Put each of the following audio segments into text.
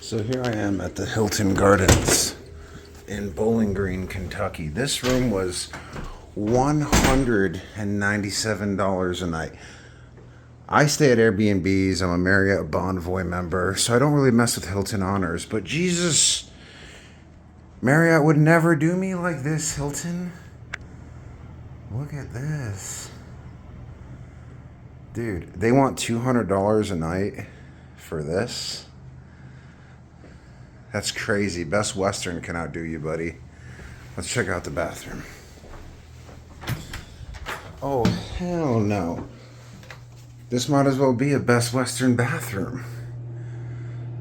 So here I am at the Hilton Gardens in Bowling Green, Kentucky. This room was $197 a night. I stay at Airbnbs. I'm a Marriott Bonvoy member, so I don't really mess with Hilton Honors. But Jesus, Marriott would never do me like this, Hilton. Look at this. Dude, they want $200 a night for this? That's crazy. Best Western can outdo you, buddy. Let's check out the bathroom. Oh, hell no. This might as well be a Best Western bathroom.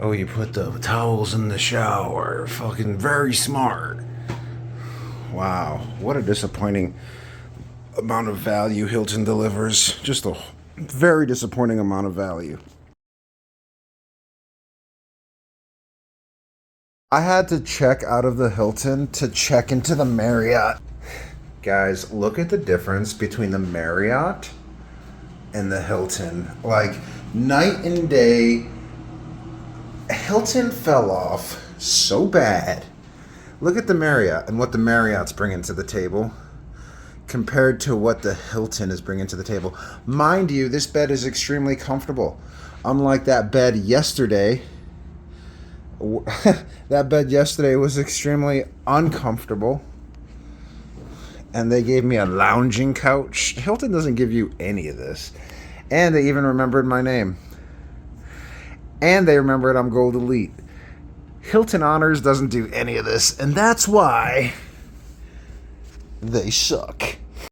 Oh, you put the towels in the shower. Fucking very smart. Wow. What a disappointing amount of value Hilton delivers. Just a very disappointing amount of value. I had to check out of the Hilton to check into the Marriott. Guys, look at the difference between the Marriott and the Hilton. Like, night and day. Hilton fell off so bad. Look at the Marriott and what the Marriott's bringing to the table compared to what the Hilton is bringing to the table. Mind you, this bed is extremely comfortable. Unlike that bed yesterday. That bed yesterday was extremely uncomfortable. And they gave me a lounging couch. Hilton doesn't give you any of this. And they even remembered my name. And they remembered I'm Gold Elite. Hilton Honors doesn't do any of this. And that's why they suck.